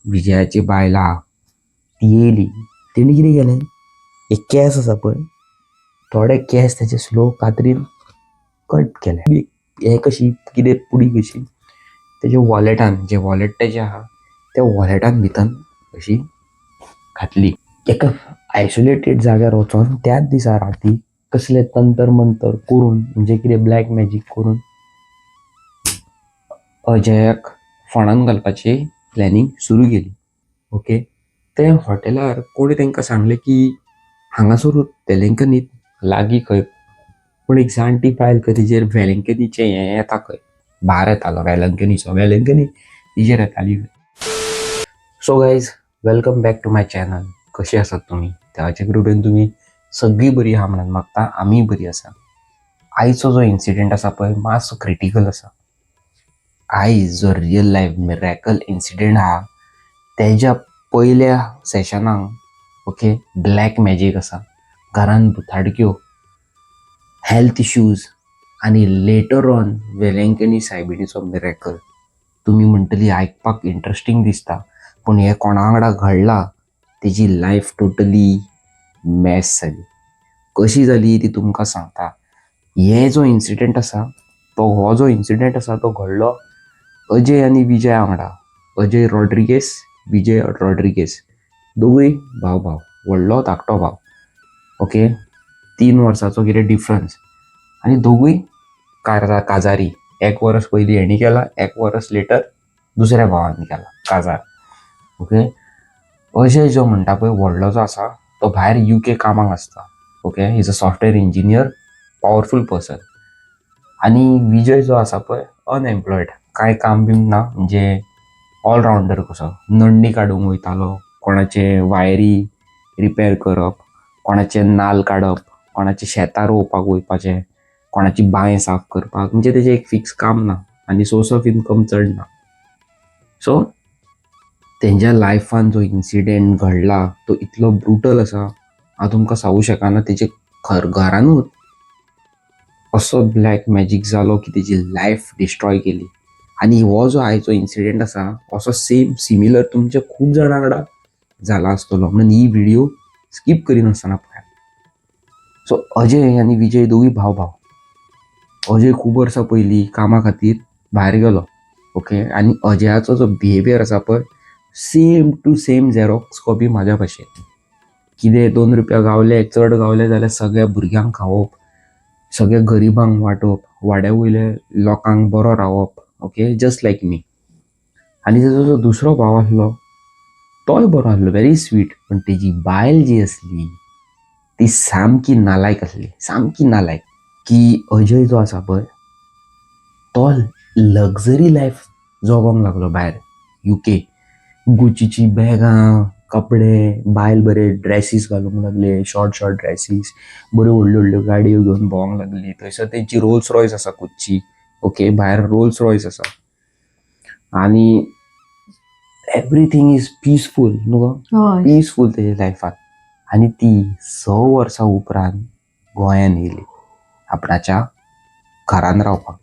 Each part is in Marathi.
विजयाची बायला ती येयली. तेणी कितें केलें, हे केस आसा पळय, थोडे केस त्याचे स्लो कातरीन कट केले. हे कशी कितें पुडी कशी तेजे वॉलेटान, जे वॉलेट तेजे आहा त्या वॉलेटान भितर अशी घातली. एका आयसोलेटेड जाग्यार वचोन त्याच दिसा राती कसले तंतर मंतर करून, म्हणजे कितें ब्लॅक मॅजीक करून अजयाक फोंडान घालपाची प्लॅनिंग सुरू केली. ओके, ते हॉटेलार कोणी तांकां सांगलें की हांगासरूच वेलंकनीत लागीं खंय, पूण एक जाणटी बायल खंय तिचेर वेलंकनीचें हें येता खंय, भार येतालो वेलंकनी तिचेर येताली. So guys, welcome back to my channel. कशी आसात तुमी? देवाचे कृपेन तुमी सगळी बरी आहा म्हणून मागता. आमी बरी आसा. आयचो जो इन्सिडेंट आसा पळय मातसो क्रिटिकल आसा. आयज जो रियल लायफ मिरेकल इन्सिडेंट आहा तेज्या पयल्या सेशनाक ओके ब्लॅक मॅजीक आसा, घरान भुताडक्यो, हेल्थ इश्यूज आनी लेटर ऑन वेलंकनी सायबिणीचो मिरेकल. तुम्ही म्हणटली आयकपाक इंटरेस्टिंग दिसता, पूण हे कोणा वांगडा घडला तेजी लायफ टोटली मॅस जाली. कशी जाली ती तुमकां सांगता. हे जो इन्सिडेंट आसा हो जो इन्सिडेंट आसा तो घडलो अजय आनी विजय वांगडा. अजय रॉड्रिगेस, विजय रॉड्रिगेस, दोगूय भाव, व्हडलो धाकटो भाव. ओके, 3 वर्साचो कितें डिफरन्स, आनी दोगूय काजारी. 1 वर्स पयलीं हेणी केला, 1 वर्स लेटर दुसऱ्या भावांनी केला काजार. ओके, अजय जो म्हणटा पळय व्हडलो जो आसा तो भायर UK कामाक आसता. Okay, is a software engineer, powerful person. आनी विजय जो आसा पळय अनएम्प्लॉयड, कांय काम बीम ना, म्हणजे ऑलरावंडर कसो. नंडी काडूंक वयतालो, कोणाचे वायरी रिपेर करप, कोणाचे नाल काडप, कोणाचे शेतां रोवपाक वयपाचें, कोणाची बांय साफ करपाक, म्हणजे तेजें एक फिक्स काम ना आनी सोर्स ऑफ इनकम चड ना. सो तेंच्या लायफान जो इन्सिडेंट घडला तो इतलो ब्रुटल आसा, हांव तुमकां सांगूं शकना. तेजे घरानूच असो ब्लॅक मॅजीक जालो की तेजी लायफ डिस्ट्रॉय केली. आनी हो जो आयचो इन्सिडेंट आसा असो सेम सिमिलर तुमच्या खूब जाणां वांगडा जाला आसतलो, म्हणून ही व्हिडिओ स्किप करिनासतना पळयात. सो अजय आनी विजय दोगूय भाव. अजय खूब वर्सां पयलीं कामा खातीर भायर गेलो. ओके, आनी अजयाचो जो बिहेवियर आसा पळय same to same xerox copy म्हाज्या भाशेन. कितें 2 रुपया गावले, चड गावले जाल्यार सगळ्या भुरग्यांक खावप, सगळ्या गरिबांक वाटप, वाड्या वयल्या लोकांक बरो रावप. ओके, जस्ट लायक मी. आनी तेजो जो दुसरो भाव आसलो तोय बरो आसलो, व्हेरी स्वीट. पण तेजी बायल जी असली ती सामकी नालायक असली, सामकी नालायक. की अजय जो आसा पळय तो लक्झरी लायफ जगोंक लागलो भायर UK. गुचीची बॅगां, कपडे, बायल बरे ड्रेसीस घालूंक लागले, शॉर्ट ड्रेसीस, बऱ्यो व्हडल्यो गाडयो घेवन भोंवंक लागली. थंयसर तेंची रोल्स रॉयस आसा खुदची. ओके, भायर रोल्स रॉयस आसा आनी एवरीथींग इज पीसफूल न्हू, पीसफूल तेजे लायफान. आनी ती 6 वर्सां उपरांत गोंयान येयली आपणाच्या घरान रावपाक.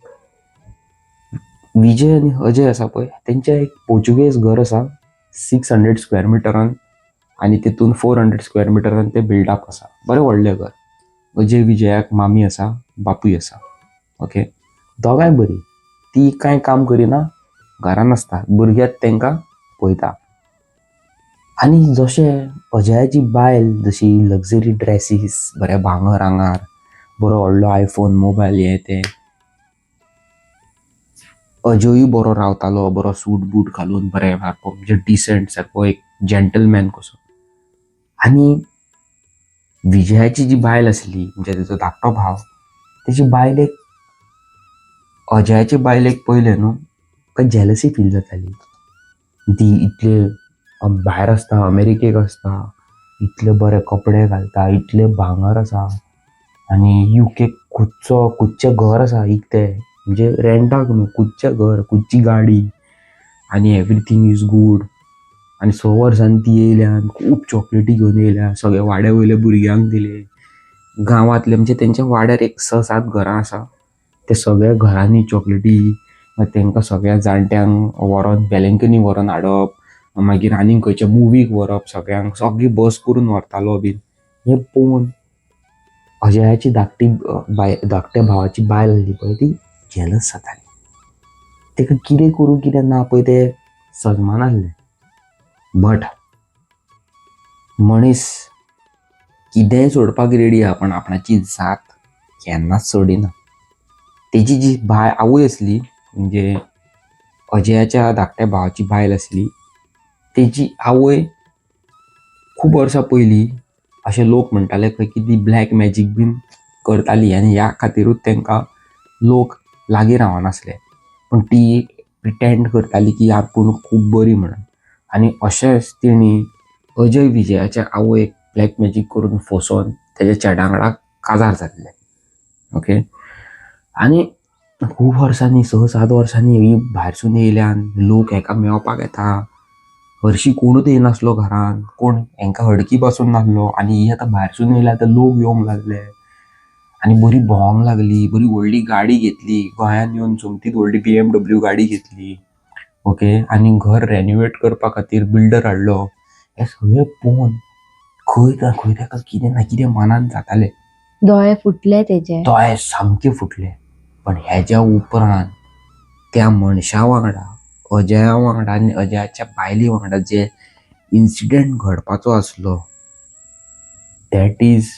विजय आनी अजय आसा पळय तेंचें एक पोर्चुगेज घर आसा 600 स्क्वेअर मिटरान, आनी तितून 400 स्क्वेअर मिटरान ते बिल्डअप आसा. बरें व्हडलें घर. अजय विजयाक मामी आसा, बापूय आसा. ओके, दोगांय बरी. ती कांय काम करिना, घरान आसता, भुरग्यात तेंकां पळयता. आनी जशें अजयाची बायल जशी लक्झरी ड्रेसीस, बरें भांगर आंगार, बरो व्हडलो आयफोन मोबायल, हें तें, अजयूय बरो रावतालो, बरो सूट बूट घालून बरें सारको, म्हणजे डिसेंट सारको एक जेंटलमॅन कसो. आनी विजयाची जी बायल आसली, म्हणजे तेजो धाकटो भाव, तेजी बायलेक अजयाचे बायलेक पयलें न्हू काय जेलसी फील जाताली. ती इतले भायर आसता, अमेरिकेक आसता, इतले बरे कपडे घालता, इतले भांगर आसा, आनी UK खुदचें घर आसा इकतें, म्हणजे रेंटाक न्हू, खुदचें घर, खुदची गाडी, आनी एवरीथींग इज गूड. आनी 6 वर्सांनी ती येयल्या, खूब चॉकलेटी घेवन येयल्या, सगळे वाड्या वयल्या भुरग्यांक दिले. गांवांतले म्हणजे तेंच्या वाड्यार एक 6-7 घरां आसा, ते सगळ्या घरांनी चॉकलेटी, तेंकां सगळ्या जाणट्यांक व्हरोन वेलंकनी व्हरोन हाडप, मागीर आनीक खंयच्या मुवीक व्हरप सगळ्यांक, सगळी बस करून व्हरतालो बीन. हें पळोवन अजयाची धाकट्या भावाची बायल आसली पळय ती जेलस जाताली. तेका कितें करूं कितें ना पळय तें सजमान आसलें. बट मनीस कितेंय सोडपाक रेडी आहा, पण आपणाची जात केन्नाच सोडिना. तेजी जी आवय आसली, म्हणजे अजयाच्या धाकट्या भावाची बायल आसली, तेजी आवय खूब वर्सां पयलीं अशें लोक म्हणटाले खंय की ती ब्लॅक मॅजीक बीन करताली आनी ह्या खातीरूच तांकां लोक लागीं रावनासले. पण ती प्रिटेंड करताली की आपूण खूब बरी म्हणून. आनी अशेंच तिणी अजय विजयाच्या आवयक ब्लॅक मॅजीक करून फसोवन तेज्या चेड्या वांगडा काजार जाल्ले. ओके. आनी खूब वर्सांनी 6-7 वर्सांनी ही भायरसून येयल्यान लोक हेका मेळपाक येता. हरशीं कोणूच येयनासलो घरान, कोण हेंकां हडकी बसून नासलो. आनी ही आतां भायरसून येयल्या आतां लोक येवंक लागले आनी बरी भोंवंक लागली. बरी व्हडली गाडी घेतली, गोंयांत येवन सोमतीच व्हडली BMW गाडी घेतली. ओके. आनी घर रेनोवेट करपा खातीर बिल्डर हाडलो. हे सगळें पळोवन खंय ना खंय ताका कितें ना कितें मनान जातालें. दोळे फुटले तेजे. दोळे सामके फुटले. पण हेज्या उपरांत त्या मनशा वांगडा, अजया वांगडा आनी अजयाच्या बायले वांगडा जे इन्सिडेंट घडपाचो आसलो, that is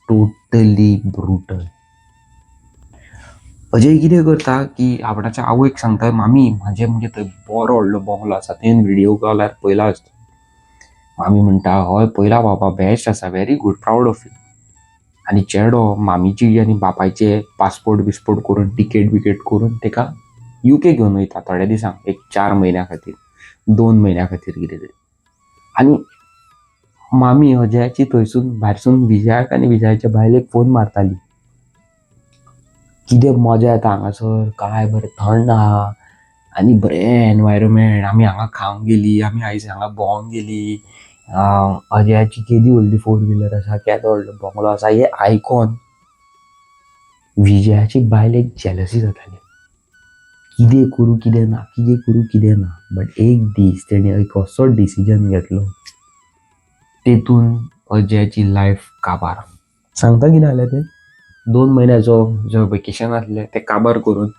totally brutal. Ajay कितें करता की आपणाच्या आवयक सांगता, मामी म्हाजे म्हणजे थंय बरो व्हडलो बंगलो आसा, तुवें व्हिडिओ कॉलार पयला आसता. मामी म्हणटा, हय पयला बाबा, बेस्ट आसा, very good, proud of you. आनी चेडो मामीची आनी बापायचे पासपोर्ट बिस्पोर्ट करून, टिकेट बिकेट करून तेका UK घेवन वयता थोड्या दिसांक, एक 4 म्हयन्या खातीर, 2 म्हयन्या खातीर कितें तरी. आनी मामी अजयाची थंयसून भायरसून विजयाक आनी विजयाच्या बायलेक फोन मारताली. कितें मजा येता हांगासर, काय बरें थंड आहा आनी बरें एनवायरमेंट, आमी हांगा खावंक गेली, आमी आयज हांगा भोंवंक गेली, अजयाची केदी व्हडली 4 व्हिलर आसा, केदो व्हडलो बंगलो आसा. हें आयकोन विजयाची बायलेक जेलसी जाताली. कितें करूं कितें ना, कितें करूं कितें ना. बट एक दीस तेणें एक असो डिसिजन घेतलो, तेतून अजयाची लायफ काबार. सांगता कितें जालें तें, 2 म्हयन्याचो जो वेकेशन आसलें तें काबार करून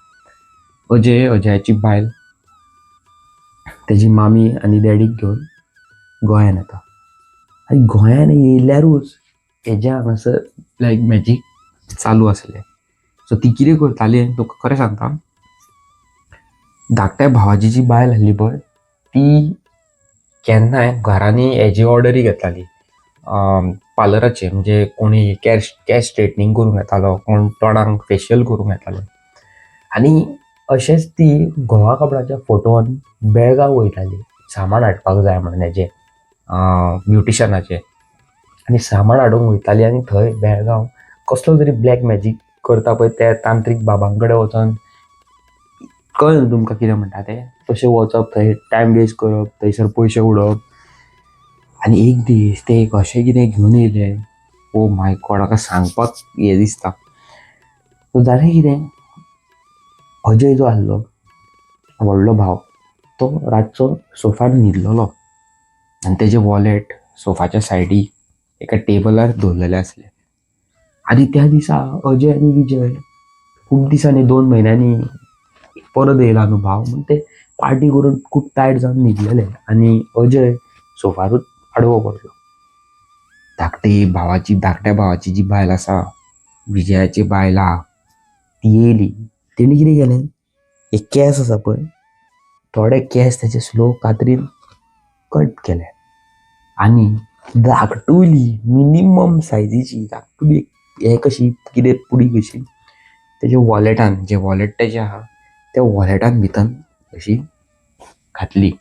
अजयाची बायल तेजी मामी आनी डॅडीक घेवन गोंयान येता. आनी गोंयान येयल्यारूच हेज्या हांगासर ब्लॅक मॅजीक चालू आसलें. सो ती कितें करताली तुका खरें सांगता, धाकट्या भावाची जी बायल आसली पळय, ती केन्नाय घरांनी हेजी ऑर्डरी घेताली, पार्लराचे, म्हणजे कोणी कॅश स्ट्रेटनिंग करूंक येतालो, कोण तोंडाक फेशियल करूंक येतालो. आनी अशेंच ती घोवा कपडाच्या फोटोन बेळगांव वयताली सामान हाडपाक जाय म्हणून हेजें ब्युटिशनाचें. आनी सामान हाडूंक वयताली आनी थंय बेळगांव कसलो तरी ब्लॅक मॅजीक करता पळय त्या तांत्रीक बाबां कडेन वचोन, कळ्ळें न्हू तुमकां कितें म्हणटा तें, तशें वचप, थंय टायम वेस्ट करप, थंयसर पयशे उडोवप. आनी एक दीस ते एक अशें कितें घेवन येयलें, ओ माय गॉड, म्हाका सांगपाक हें दिसता. सो जालें कितें, अजय जो आसलो व्हडलो भाव, तो रातचो सोफार न्हिदलोलो आनी तेजें वॉलेट सोफाच्या सायडीक एका टेबलार दवरलेलें आसलें. आनी त्या दिसा अजय आनी विजय खूब दिसांनी, 2 म्हयन्यांनी परत येयला न्हू भाव, म्हणून ते पार्टी करून खूब टायर्ड जावन न्हिदलेले. आनी अजय सोफारूच आडवो पडलो. धाकट्या भावाची जी बायल आसा, विजयाची बायल आहा, ती येयली. तेणी कितें केलें, एक केंस आसा पळय, थोडे केंस तेजे स्लो कात्रीन कट केले आनी धाकटुली मिनिमम सायजीची धाकटुली हे कशी कितें पुडी कशी तेजे वॉलेटान, जे वॉलेट तेजें आहा त्या वॉलेटान भितर अशी घातली.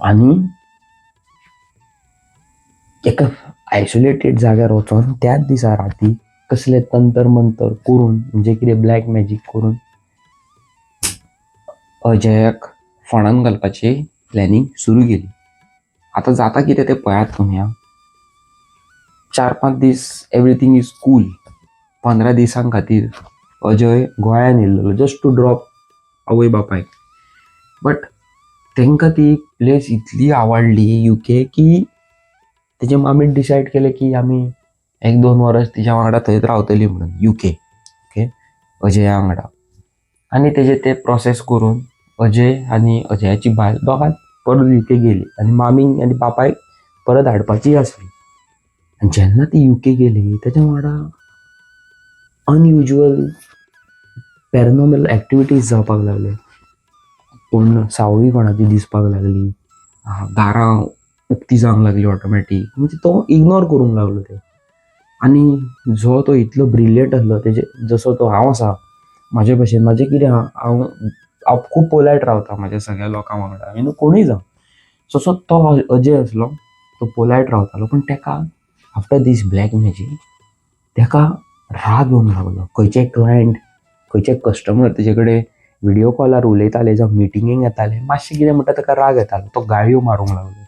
आनी एका आयसोलेटेड जाग्यार वचोन त्याच दिसा राती कसले तंतर मंतर करून, म्हणजे कितें ब्लॅक मॅजीक करून अजयाक फोंडान घालपाची प्लॅनिंग सुरू केली. आतां जाता कितें तें पळयात तुमी. 4-5 दीस एवरीथींग इज कूल. 15 दिसां खातीर अजय गोंयान येयल्लो जस्ट टू ड्रॉप आवय बापायक. बट तांकां ती प्लेस इतली आवडली UK की तेजे मामीन डिसायड केलें की आमी 1-2 वर्स तिच्या वांगडा थंयच रावतली म्हणून UK. ओके, अजया वांगडा. आनी तेजे ते प्रोसेस करून अजय आनी अजयाची बायल दोगांच परत UK गेली आनी मामीक आनी पापायक परत हाडपाची आसली. आनी जेन्ना ती UK गेली तेच्या वांगडा अनयुज्युअल पॅरानॉर्मल एक्टिविटीज जावपाक लागले. पूण सावळी कोणाची दिसपाक लागली, दारां उक्ती जावंक लागली ऑटोमॅटीक. म्हणजे तो इग्नोर करूंक लागलो ते. आनी जो तो इतलो ब्रिलियंट आसलो तेजे जसो तो हांव आसा म्हाजे भशेन म्हाजें कितें आहा हांव खूब पोलायट रावता म्हाज्या सगळ्या लोकां वांगडा कोणूय जावं. जसो तो अजय आसलो तो पोलायट रावतालो पूण तेका आफ्टर दीस ब्लॅक मॅजीक तेका राग येवंक लागलो. खंयचे क्लायंट खंयचे कस्टमर तेजे कडेन व्हिडिओ कॉलार उलयताले जावं मिटिंगेक येताले मातशें कितें म्हणटा तेका राग येतालो. तो गाळयो मारूंक लागलो,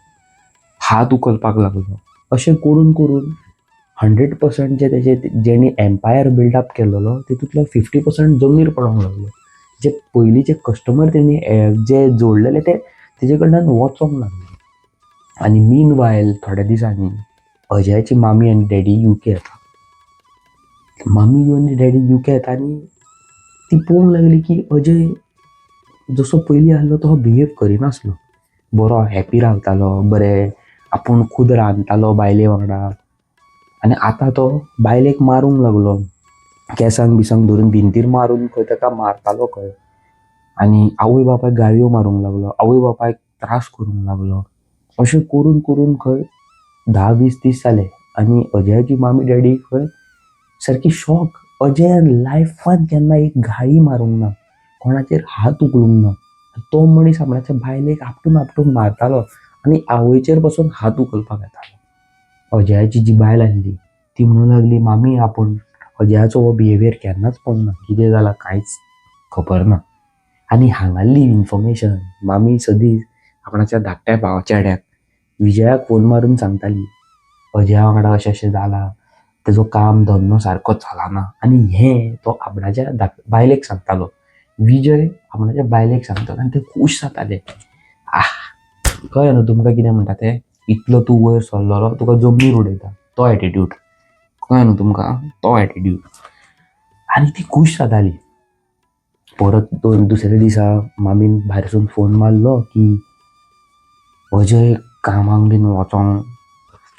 हात उखलपाक लागलो. अशें करून करून 100% जे तेजे जेणी एम्पायर बिल्डअप केल्लो तितूंतलो 50% जमनीर पडोंक लागलो. जे पयलींचे कस्टमर तेणी जे जोडलेले ते तेजे कडल्यान वचोंक लागले. आनी मीन वायल थोड्या दिसांनी अजयाची मामी आनी डॅडी UK येता. मामी आनी डॅडी UK येता आनी ती पळोवंक लागली की अजय जसो पयलीं आसलो तो बिहेव करिनासलो. बरो हॅपी रावतालो, बरें आपूण खूद रांदतालो बायले वांगडा. आनी आतां तो बायलेक मारूंक लागलो, केंसांक बिसांक धरून भिंतीर मारून खंय ताका मारतालो खंय. आनी आवय बापायक गाळयो मारूंक लागलो, आवय बापायक त्रास करूंक लागलो. अशें करून करून खंय 10-20 दीस जाले आनी अजयाची मामी डॅडी खंय सारकी शॉक. अजयान लायफान केन्ना एक गाळी मारूंक ना, कोणाचेर हात उखलूंक ना. तो मनीस आपणाच्या बायलेक आपटून आपटून मारतालो आनी आवयचेर बसून हात उखलपाक येतालो. अजयाची जी बायल आसली ती म्हणूंक लागली मामी आपूण अजयाचो हो बिहेवियर केन्नाच पळोवंक ना, कितें जालां कांयच खबर ना. आनी हांगाल्ली इन्फॉर्मेशन मामी सदींच आपणाच्या धाकट्या भावा चेड्याक विजयाक फोन मारून सांगताली अजया वांगडा अशें अशें जालां, तेजो काम धंदो सारको चलना. आनी हें तो आपणाच्या बायलेक सांगतालो. विजय आपणाच्या बायलेक सांगतालो आनी ते खूश जाताले. कळ्ळें न्हू तुमकां कितें म्हणटा ते, इतलो तूं वयर सरलेलो तुका जमनीर उडयता तो एटिट्यूड. कळ्ळें न्हू तुमकां, तो एटिट्यूड. आनी ती खूश जाताली. परत दुसऱ्या दिसा मामीन भायरसून फोन मारलो की अजय कामाक बीन वचोंक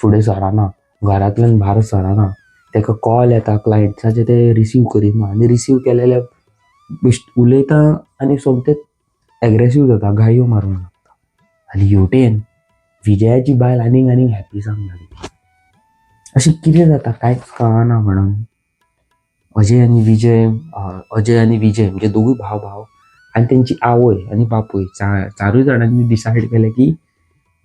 फुडें सराना, घरांतल्यान भायर सराना. ताका कॉल येता क्लायंट्साचे ते रिसीव करिना आनी रिसीव केलेले उलयता आनी सोमतेच एग्रेसीव जाता, गाळयो मारूंक लागता. आनी हेवटेन विजयाची बायल आनीक आनीक हॅपी जावंक लागली. अशें कितें जाता कांयच कळना म्हणून अजय आनी विजय म्हणजे दोगूय भाव आनी तेंची आवय आनी बापूय चारूय जाणांनी डिसायड केलें की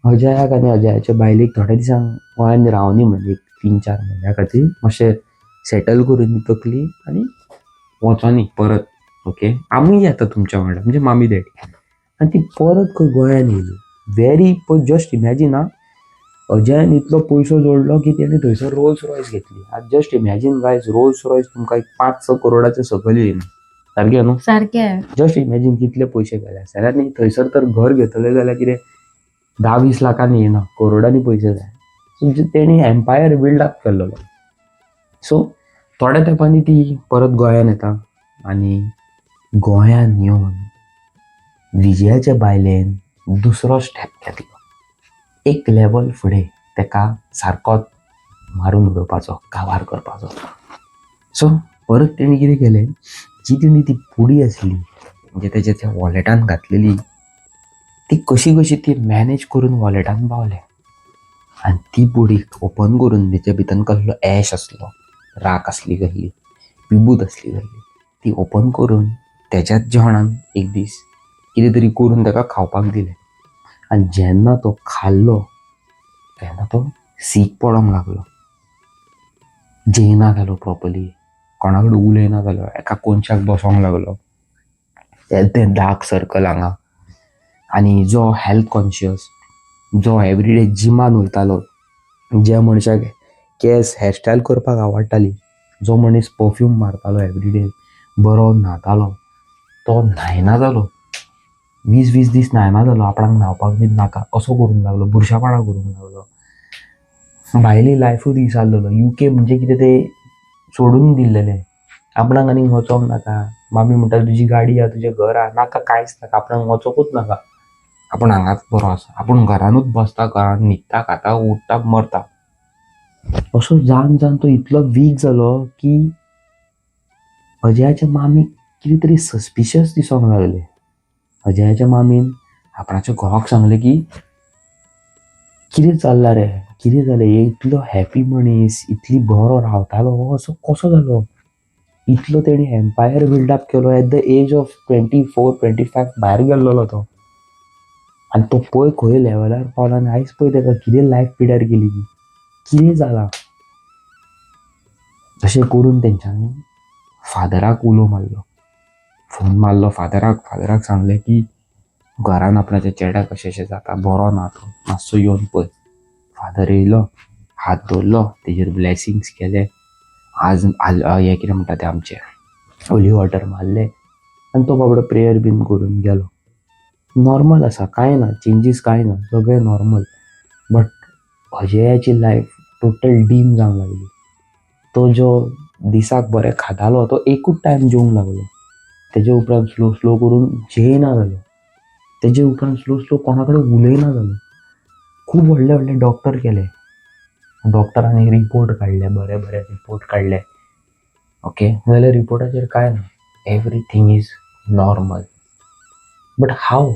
अजयाक आनी अजयाच्या बायलेक थोड्या दिसांक गोंयान रावनी म्हणजे 3-4 म्हयन्या खातीर मातशें सेटल करून तकली आनी वचोनी परत. ओके, आमी येता तुमच्या वांगडा म्हणजे मामी डॅडी. आनी ती परत खंय गोंयान येयली. जस्ट इमॅजीन अजयान इतलो पयसो जोडलो की तेणें थंयसर रोल्स रॉयस घेतली. Just imagine guys, Rolls Royce तुमकां एक 5-6 करोडाचे सकयल येयना. सारकें न्हू? सारकें. जस्ट इमॅजीन कितले पयशे गेले आसतले. आनी थंयसर तर घर घेतले जाल्यार कितें 10-20 लाखांनी येना, करोडांनी पयशे जाय. सो तेणी एम्पायर बिल्ड अप केल्लो. सो थोड्या तेंपानी ती परत गोंयान येता आनी गोंयान येवन विजयाच्या बायलेन दुसरो स्टेप घेतलो. एक लेवल फुडें तेका सारकोच मारून उडोवपाचो, काबार करपाचो. सो परत तेणी कितें केलें, जी तेणी ती पुडी आसली म्हणजे तेजे त्या वॉलेटान घातलेली ती कशी कशी ती मॅनेज करून वॉलेटान पावले. आनी ती पुडी ओपन करून तेच्या भितर कसलो ऍश आसलो, राख आसली कसली, विभूत आसली कसली, ती ओपन करून तेच्याच जेवणान एक दीस कितें तरी करून ताका खावपाक दिलें. आनी जेन्ना तो खाल्लो तेन्ना तो सीक पडोंक लागलो. जेयना जालो प्रॉपरली, कोणा कडेन उलयना जालो, एका कोनशाक बसोंक लागलो. तें डार्क सर्कल हांगा. आनी जो हेल्थ कॉन्शियस, जो एवरीडे जिमान वयतालो, ज्या मनशाक केस हेअरस्टायल करपाक आवडटाली, जो मनीस परफ्यूम मारतालो एवरीडे, बरो न्हातालो, तो न्हायना जालो. 20 दीस न्हायना जालो, आपणाक न्हावपाक बीन नाका असो करूंक लागलो, बुरशापणा करूंक लागलो. भायली लायफूच विसारलेलो. UK म्हणजे कितें ते सोडून दिल्लेले. आपणाक आनीक वचोंक नाका. मामी म्हणटा तुजी गाडी आहा, तुजें घर आहा, नाका कांयच नाका, आपणाक वचोंकूच नाका. आपूण हांगाच बरो आसा, आपूण घरानूच बसता, घरान न्हिदता, खाता, उठता, मरता. असो जावन जावन तो इतलो वीक जालो की अजयाच्या मामीक कितें तरी सस्पिशियस दिसोंक लागलें. अजयाच्या मामीन आपणाच्या घोवाक सांगलें की कितें चल्लां रे, कितें जालें, इतलो हॅपी मनीस, इतली बरो रावतालो हो असो कसो जालो. इतलो तेणी एम्पायर बिल्डअप केलो एट द एज ऑफ 24-25 भायर गेल्लो तो. आनी तो पळय खंय लेवलार पावला आनी आयज पळय ताका कितें लायफ पिड्यार गेली ती. कितें जालां. तशें करून तेंच्यांनी फादराक उलो मारलो, फोन मारलो फादराक सांगलें की घरान आपणाच्या चेड्याक अशें अशें जाता, बरो ना तो, मातसो येवन पळय. फादर येयलो, हात धरलो, तेजेर ब्लेसिंग्स केले. आज हें कितें म्हणटा तें आमचें होली वॉटर मारले आनी तो बाबडो प्रेयर बीन करून गेलो. नॉर्मल आसा, कांय ना, चेंजीस कांय ना, सगळें नॉर्मल. बट अजयाची लायफ टोटल डीम जावंक लागली. तो जो दिसाक बरें खातालो तो एकूच टायम जेवंक लागलो. तेजे उपरांत स्लो स्लो करून जेयना जालो. तेजे उपरांत स्लो स्लो कोणा कडेन उलयना जालो. खूब व्हडले व्हडले डॉक्टर केले. डॉक्टरांनी रिपोर्ट काडले, बरे बरे रिपोर्ट काडले. ओके, जाल्यार रिपोर्टाचेर कांय ना, एवरीथींग इज नॉर्मल. बट हाव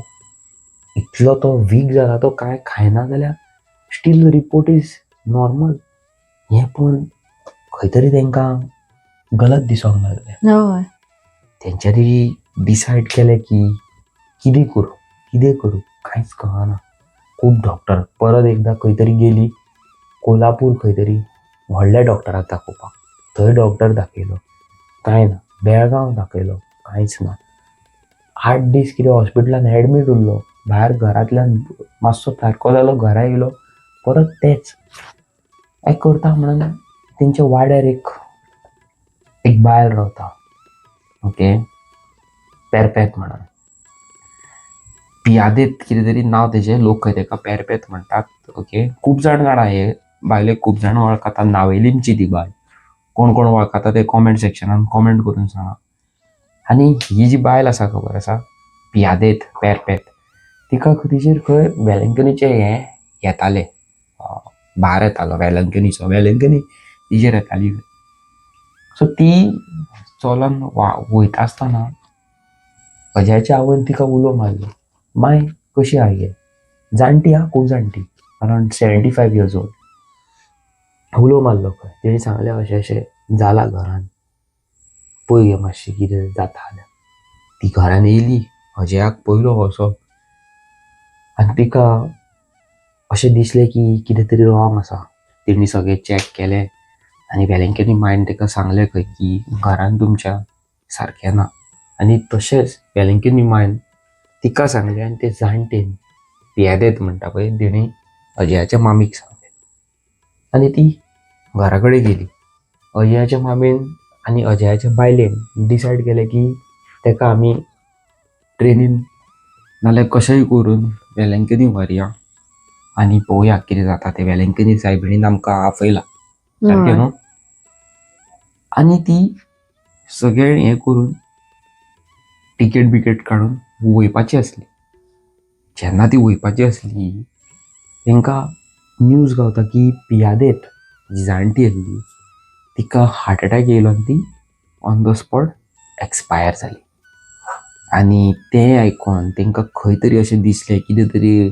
इतलो तो वीक जाला, तो कांय खायना जाल्यार स्टील रिपोर्ट इज नॉर्मल. हें पळोवन खंय तरी तांकां गलत दिसोंक लागलें. हय. तेंच्यांनी डिसायड केलें की कितें करूं कांयच कळना. खूब डॉक्टर परत एकदां खंय तरी गेली, कोल्हापूर खंय तरी व्हडल्या डॉक्टराक दाखोवपाक. थंय डॉक्टर दाखयलो, कांय ना. बेळगांव दाखयलो, कांयच ना. 8 दीस कितें हॉस्पिटलान एडमीट उरलो. भायर घरांतल्यान मातसो सारको जालो, घरा येयलो, परत तेंच. हें करता म्हणून तेंच्या वाड्यार एक बायल रावता. ओके, पेरपेत म्हणून. पियादेत कितें तरी नांव तेजें, लोक खंय तेका पेरपेत म्हणटात. ओके, खूब जाण जाणा हे बायलेक, खूब जाण वळखता. नावेलीमची ती बायल. कोण कोण वळखता ते कॉमेंट सेक्शनान कॉमेंट करून सांगा. आनी ही जी बायल आसा खबर आसा, पियादेत पेरपेत, तिका तिचेर खंय वेलंकनीचे हे येताले, भार येतालो वेलंकनी तिचेर येताली. सो ती चलोन वयता आसतना अजयाच्या आवयन तिका उलो मारलो. माय कशी आहा गे, जाणटी हा, खूब जाणटी, अरावंड 75 years old. उलो मारलो खंय. तेणी सांगलें अशें अशें जाला घरान, पळय गे मातशी कितें जाता जाल्यार. ती घरान येयली, अजयाक पयलो असो, आनी तिका अशें दिसलें की कितें तरी रॉंग आसा. तेणी सगळें चॅक केलें आनी वेलंकनी मायन ताका सांगलें खंय की घरान तुमच्या सारकें ना. आनी तशेंच वेलंकनी मायन तिका सांगलें आनी ते जाणटेन पियादेत म्हणटा पळय तेणी अजयाच्या मामीक सांगलें. आनी ती घरा कडेन गेली. अजयाच्या मामीन आनी अजयाच्या बायलेन डिसायड केलें की ताका आमी ट्रेनीन नाल्यार कशेंय करून वेलंकनी व्हरया आनी पळोवया कितें जाता तें. वेलंकनी सायबिणीन आमकां आपयला, सारकें न्हू. आनी ती सगळें हें करून टिकेट बिकेट काडून वयपाची आसली. जेन्ना ती वयपाची आसली, तांकां न्यूज गावता की पियादेत जी जाणटी आसली तिका हार्ट एटॅक येयलो आनी ती ऑन द स्पॉट एक्सपायर जाली. आनी तें आयकोन तांकां खंय तरी अशें दिसलें कितें तरी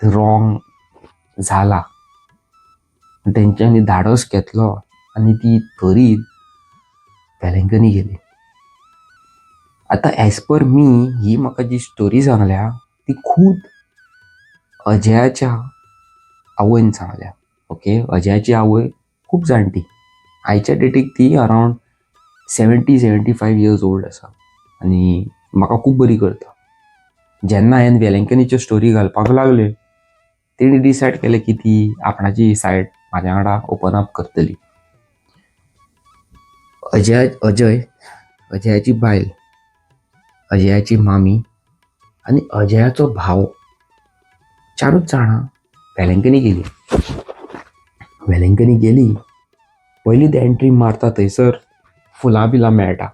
रॉंग जाला. तेंच्यांनी धाडस घेतलो आनी ती त्वरीत वेलंकनी गेली. आतां एज पर मी, ही म्हाका जी स्टोरी सांगल्या ती खूब अजयाच्या आवयन सांगल्या. ओके, अजयाची आवय खूब जाणटी. आयच्या डेटीक ती अरावंड 70-75 years old आसा. आनी म्हाका खूब बरी करता. जेन्ना हांवें वेलंकनीच्यो स्टोरी घालपाक लागल्यो, तेणी डिसायड केलें की ती आपणाची सायड म्हाज्या वांगडा ओपन अप करतली. अजयाची बायल, अजयाची मामी आणि अजयाचो भाव 4च जाणां वेलंकनी गेली. वेलंकनी गेली, पयली ती एंट्री मारता थंयसर फुलां बिलां मेळटा.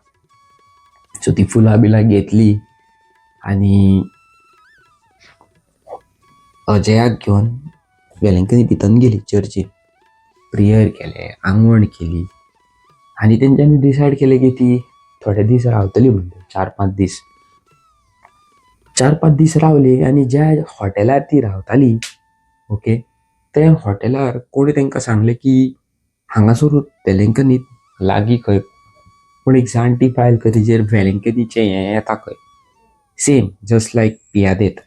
सो ती फुलां बिलां घेतली आनी अजयाक घेवन वेलंकनी भितन गेली चर्चीन. प्रेयर केले, आंगवण केली आनी तेंच्यांनी डिसायड केलें की ती थोडे दीस रावतली म्हणून 4-5 दीस. 4-5 दीस रावली आनी ज्या हॉटेलार ती रावताली ओके त्या हॉटेलार कोणी तांकां सांगलें की हांगासरूच वेलंकनीत लागीं खंय पूण एक जाणटी बायल खंय तिचेर वेलंकनीचें हें येता खंय सेम जस्ट लायक पियादेत.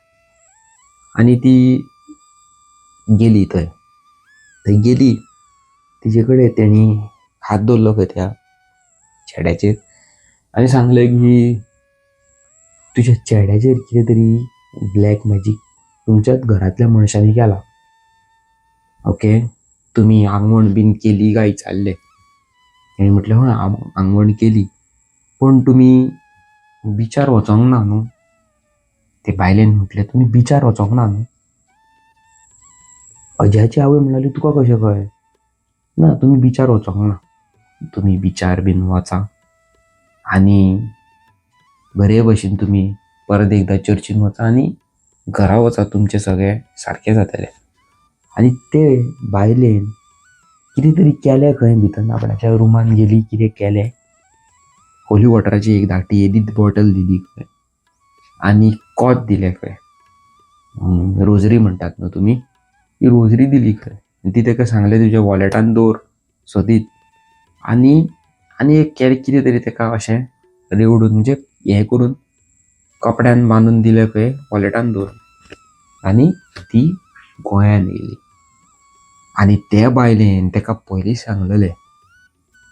आनी ती गेली थंय गेली. तिचे कडेन तेणी हात दवरलो खंय त्या चेड्याचेर आनी सांगलें की तुज्या चेड्याचेर कितें तरी ब्लॅक मॅजीक तुमच्याच घरांतल्या मनशांनी केला. ओके तुमी आंगवण बीन केली काय विचारलें. तेणी म्हटलें हय आंगवण केली पूण तुमी बिचार वचोंक ना न्हू. ते बायलेन म्हटलें तुमी बिचार वचोंक ना न्हू. अजयाची आवय म्हणली तुका कशें कळ्ळें. ना तुमी बिचार वचोंक ना. तुमी बिचार बीन वचा आनी बरे भशेन तुमी परत एकदां चर्चीन वचा आनी घरा वचा तुमचें सगळें सारकें जातलें. आनी ते बायलेन कितें तरी केलें खंय भितर आपणाच्या रुमान गेली कितें केलें. होली वॉटराची एक धाकटी येदी बॉटल दिली खंय आनी कोत दिलें खंय. रोजरी म्हणटात न्हू तुमी ती रोजरी दिली खंय. ती ताका सांगलें तुज्या वॉलेटान दवर सोदीत आनी एक कितें तरी ताका अशें रेवडून म्हणजे हें करून कपड्यान बांदून दिलें खंय वॉलेटान दवर आनी ती गोंयान येयली. आनी ते बायलेन ताका पयलीं सांगलेलें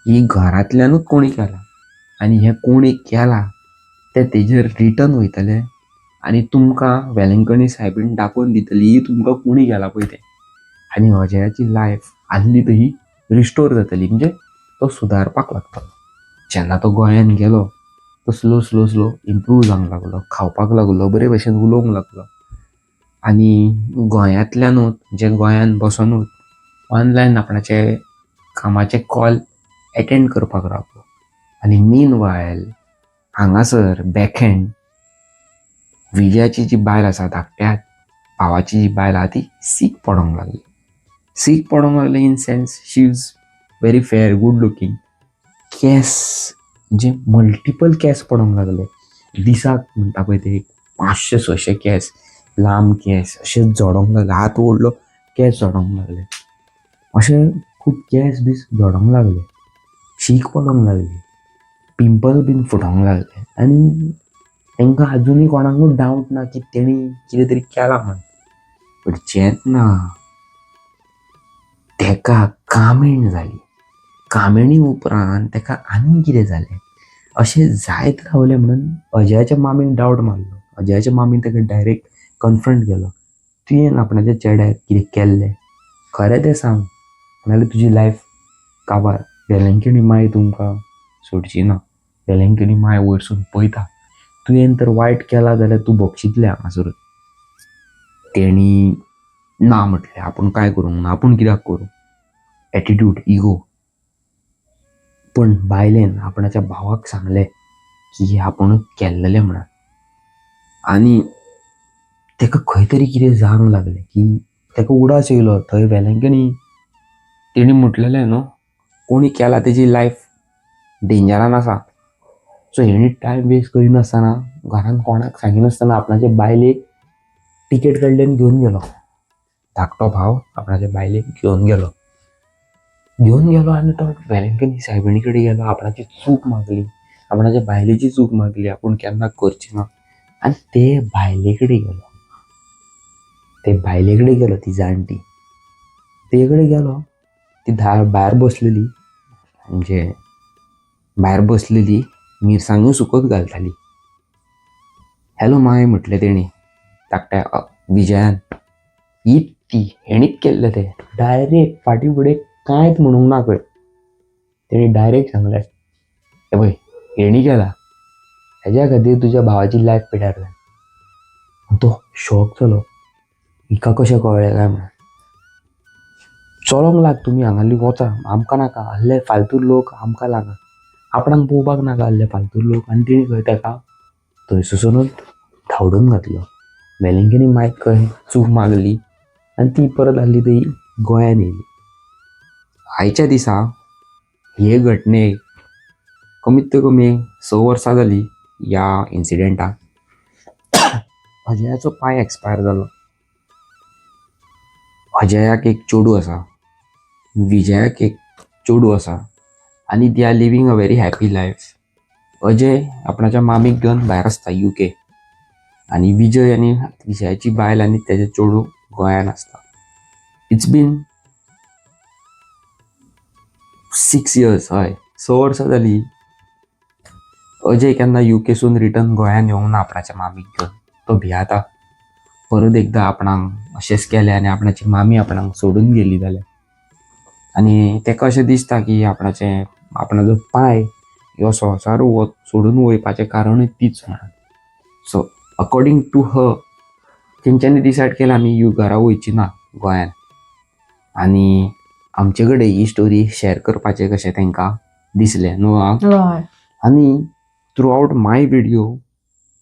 ही घरांतल्यानूच कोणी केला आनी हें कोणी केला तें तेजेर रिटर्न वयतलें आनी तुमकां वेलंकनी सायबीण दाखोवन दितली ही तुमकां कोणी केला पळय तें. आनी अजयाची लायफ आसली तशी रिस्टोर जातली म्हणजे तो सुदारपाक लागतलो. जेन्ना तो गोंयान गेलो तो स्लो स्लो स्लो इम्प्रूव जावंक लागलो, खावपाक लागलो, बरे भशेन उलोवंक लागलो आनी गोंयांतल्यानूच जे गोंयान बसोनूच ऑनलायन आपणाचे कामाचे कॉल एटेंड करपाक लागलो. आनी मीन वायल हांगासर बॅकहँड विजयाची जी बायल आसा धाकट्या भावाची जी बायल आहा ती सीक पडोंक लागली. सीक पडोंक लागली in sense she is very fair good looking. केस म्हणजे मल्टिपल केस पडोंक लागले. दिसाक म्हणटा पळय ते 500-600 केस लांब केस अशे झडोंक लागले. हात ओडलो केस झडोंक लागले. अशें खूब केस बीस झडोंक लागले. शीक पडोंक लागली. पिंपल बीन फुटोंक लागले आनी तांकां आजुनूय कोणाकूच डावट ना की तेणी कितें तरी केलां म्हणून. बट जेन्ना ताका कामीण जाली कामिणी उपरांत ताका आनीक कितें जालें अशें जायत रावलें म्हणून अजयाच्या मामीन डावट मारलो. अजयाच्या मामीन ताका डायरेक्ट कन्फ्रंट केलो. तुवें आपणाच्या चेड्याक कितें केल्लें खरें तें सांग नाजाल्यार तुजी लायफ काबार. वेलंकणी माय तुमकां सोडची ना. वेलंकणी माय वयरसून पळयता. तुवें तर वायट केला जाल्यार तूं भोगशितलें हांगासरूच. तेणी ना म्हटलें आपूण कांय करूंक ना आपूण कित्याक करूं. Attitude ego. पूण बायलेन आपणाच्या भावाक सांगलें की हें आपुणूच केल्लें म्हणून आनी ताका खंय तरी कितें जावंक लागलें की ताका उडास येयलो थंय वेलंकणी तेणी म्हटलेलें न्हू कोणी केला तेजी लायफ डेंजरान आसा. सो हेणी टायम वेस्ट करिनासतना घरान कोणाक सांगिनासतना आपणाचे बायलेक टिकेट काडल्यान घेवन गेलो. धाकटो भाव आपणाच्या बायलेक घेवन गेलो आनी तो वेलंकनी सायबिणी कडेन गेलो. आपणाची चूक मागली. आपणाच्या बायलेची चूक मागली आपूण केन्ना करची ना आनी ते बायले कडेन गेलो ती जाणटी ते कडेन गेलो. ती भायर बसलेली म्हणजे भायर बसलेली मिरसांग्यो सुकत घालताली. हॅलो माय म्हटलें तेणी धाकट्या विजयान. ही ती हेणीच केल्लें तें डायरेक्ट फाटी फुडें कांयच म्हणूंक ना खंय. तेणी डायरेक्ट सांगलें हे पळय हेणी केला हेज्या खातीर तुज्या भावाची लायफ पिड्यार जाली. तो शॉक जालो, हिका कशें कळ्ळें काय म्हणून. चलोंक लाग तुमी हांगाली वचा, आमकां नाका आहले फालतू लोक आमकां लागा, आपणाक पळोवपाक नाका आहले फालतू लोक. आनी तिणी खंय ताका थंयसूनच धांवडून घातलो. वेलेंकिनी मायक खंय चूक मागली आनी ती परत आहली ती गोंयान येयली. आयच्या दिसा हे घटनेक कमीत कमी 6 वर्सां जाली ह्या इन्सिडेंटाक. अजयाचो पाय एक्सपायर जालो. अजयाक एक चेडूं आसा, विजयाक एक चेडूं आसा आनी they are living a very happy life. Ajay आपणाच्या मामीक घेवन भायर आसता UK आनी विजय आनी विजयाची बायल आनी तेजें चेडूं गोंयान आसता. इट्स बीन 6 years, हय 6 वर्सां जाली. अजय केन्ना UKसून रिटर्न गोंयान येवंक ना आपणाच्या मामीक घेवन. तो भियाता परत एकदा आपणाक अशेंच केलें आनी आपणाची मामी आपणाक सोडून गेली जाल्यार. आनी ताका अशें दिसता की आपणाचो पाय ह्यो संवसार सोडून वयपाचें कारणूय तीच म्हणून. सो अकॉर्डिंग टू हर तेंच्यांनी डिसायड केलें आमी घरा वयची ना गोंयान. आनी आमचे कडेन ही स्टोरी शेअर करपाचें कशें तांकां दिसलें न्हू. हय. आनी थ्रू आवट माय व्हिडिओ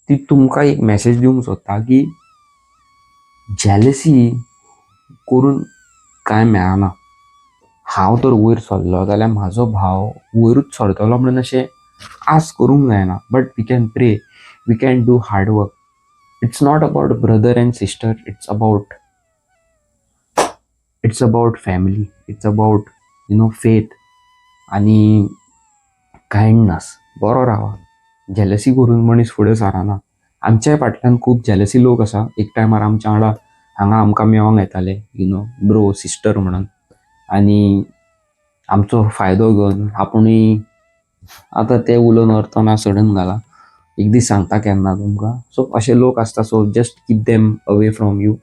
ती तुमकां एक मॅसेज दिवंक सोदता की जेलसी करून कांय मेळना. हांव तर वयर सरलो जाल्यार म्हाजो भाव वयरूच सरतलो म्हणून अशें आस करूंक जायना. But we can pray, we can do hard work. It's not about brother and sister, it's about family, it's about faith आनी कायंडनेस. बरो रावा, जेलसी करून मनीस फुडें सराना. आमच्याय फाटल्यान खूब जेलसी लोक आसा. एक टायमार आमच्या वांगडा हांगा आमकां मेळोंक येताले ब्रो सिस्टर म्हणून, आनी आमचो फायदो घेवन आपुणूय आतां ते उलोवन अर्थ ना सोडून घाला, एक दीस सांगता केन्ना तुमकां. सो अशे लोक आसता, so just keep them away from you.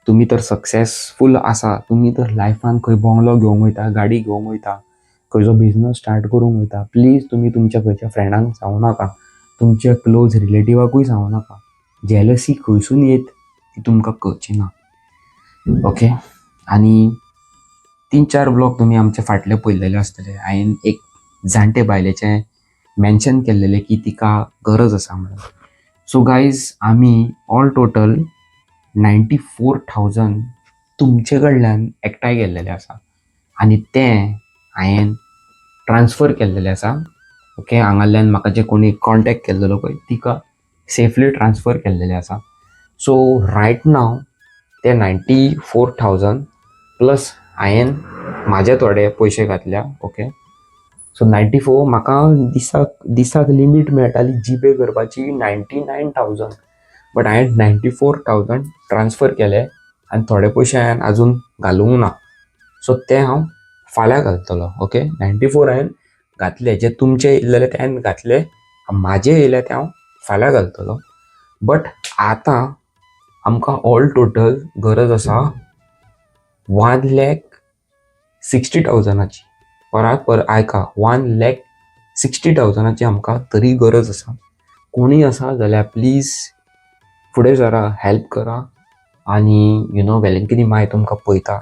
तुमी तर सक्सेसफूल आसा, तुमी तर लायफान खंय बंगलो घेवंक वयता, गाडी घेवंक वयता, खंयचो बिझनस स्टार्ट करूंक वयता, प्लीज तुमी तुमच्या खंयच्या फ्रेंडांक सांगू नाका, तुमच्या क्लोज रिलेटिवाकूय सांगू नाका. जेलसी खंयसून येत ती तुमकां कळची ना. ओके. आनी 3-4 ब्लॉग तुमी आमचे फाटले पळयलेले आसतले. हांवें एक जाणटे बायलेचें मेन्शन केल्लेलें की तिका गरज आसा म्हणून. सो गायज आमी ऑल टोटल 94,000 तुमचे कडल्यान एकठांय केल्लेले आसा आनी तें हांवें ट्रान्सफर केल्लेलें आसा. ओके. हांगाल्यान म्हाका जे कोणी कॉन्टेक्ट केल्लेलो पळय तिका सेफली ट्रान्सफर केल्लेलें आसा. सो रायट नाव ते 94,000 प्लस हांवें म्हाजे थोडे पयशे घातल्या. ओके. सो 94 म्हाका दिसाक लिमीट मेळटाली जीपे करपाची 99,000, बट हांवें 94,000 ट्रान्सफर केले आनी थोडे पयशे हांवें आजून घालूंक ना. सो ते हांव फाल्यां घालतलो. ओके. 94 हांवें घातले, जे तुमचे येयल्ले ते हांवें घातले, म्हाजे येयले ते हांव फाल्यां घालतलो. बट आतां आमकां ऑल टोटल गरज आसा 1,60,000ची. आयका, 1,60,000ची आमकां तरी गरज आसा. कोणी आसा जाल्यार प्लीज फुडें सरा, हेल्प करा. आनी वेलेंकिनी माय तुमकां पळयता,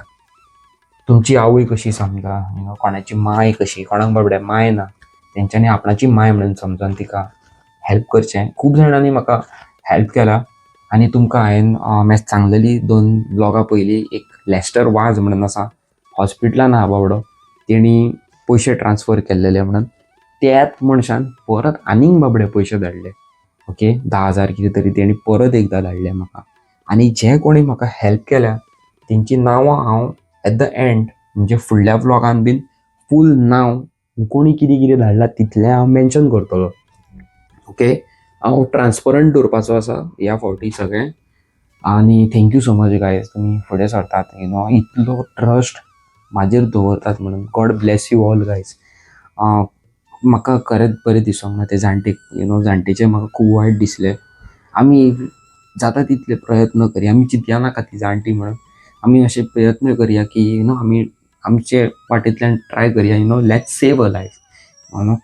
तुमची आवय कशी समजा, कोणाची माय कशी, कोणाक बाबड्या माय ना, तेंच्यांनी आपणाची माय म्हणून समजून तिका हेल्प करचें. खूब जाणांनी म्हाका हेल्प केला आनी तुमकां हांवें सांगलेली 2 ब्लॉगां पयलीं, एक लेस्टर वाज म्हणून आसा, हॉस्पिटलान आहा बाबडो, तेणी पयशे ट्रान्सफर केल्लेले म्हणून त्याच मनशान परत आनीक बाबडे पयशे धाडले. ओके. 10,000 कितें तरी तेणी परत एकदां धाडले म्हाका. आनी जे कोणी म्हाका हेल्प केल्या तेंची नांवां हांव एट द एंड म्हणजे फुडल्या ब्लॉगान बीन फूल नांव कोणी कितें कितें धाडलां तितलें हांव मेन्शन करतलो. ओके. हांव ट्रान्सपरंट दवरपाचो आसा ह्या फावटी सगळें. आनी थँक्यू सो मच गायज, तुमी फुडें सरतात, इतलो ट्रस्ट म्हाजेर दवरतात म्हणून. God bless you all guys. म्हाका खरेंच बरें दिसोंक ना ते जाणटेक, जाणटेचें म्हाका खूब वायट दिसलें. आमी जाता तितले प्रयत्न करया, आमी चिंतया नाका ती जाणटी म्हणून, आमी अशे प्रयत्न करया की आमी आमचे वाटेंतल्यान ट्राय करया, लेट्स सेव अ लायफ.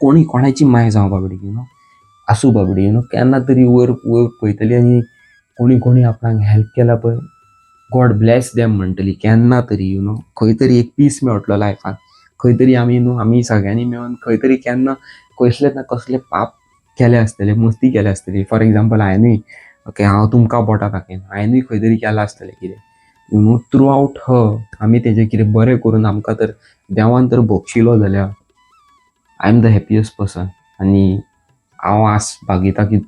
कोणी कोणाची माय जावं बाबडी, आसूं बाबडी, केन्ना तरी वयर वयर पळयतली आनी कोणी कोणी आपणाक हेल्प केला पळय, गॉड ब्लेस देम म्हणटली केन्ना तरी खंय तरी एक पीस मेळटलो लायफान. खंय तरी आमी सगळ्यांनी मेळून खंय तरी केन्ना कसले ना कसले पाप केले आसतले, मस्ती केले आसतली. फॉर एग्जाम्पल हांवेंनूय ओके हांव तुमकां बोटां दाखयन, हांवेंनूय खंय तरी केलां आसतलें कितें थ्रू आउट आमी तेजें कितें बरें करून आमकां तर देवान तर भोगशिलो जाल्यार I am the happiest person. आनी हांव आस बागिता की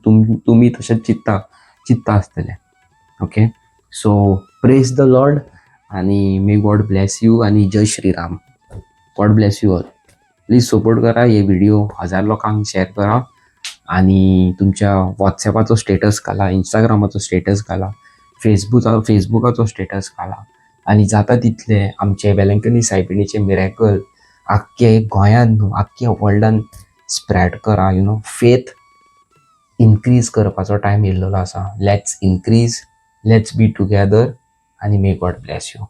तुमी तशेंच चित्ता आसतले. Okay so praise the Lord आनी मे गॉड ब्लेस यू आनी Jai Shriram. God bless you all. Please support करा, हे व्हिडिओ 1000 लोकांक शेअर करा आणि तुमच्या व्हॉट्सॲपाचो स्टेटस घाला, इंस्टाग्रामाचो स्टेटस घाला, फेसबुकाचो स्टेटस घाला आणि जाता तितले आमचे वेलंकनी सायबिणीचे मिरेकल आख्खे गोंयान न्हू आख्ख्या वर्ल्डान स्प्रेड करा. फेथ इन्क्रीज करपाचो टायम येयल्लो आसा. Let's increase, let's be together आनी मे गॉड ब्लेस यू.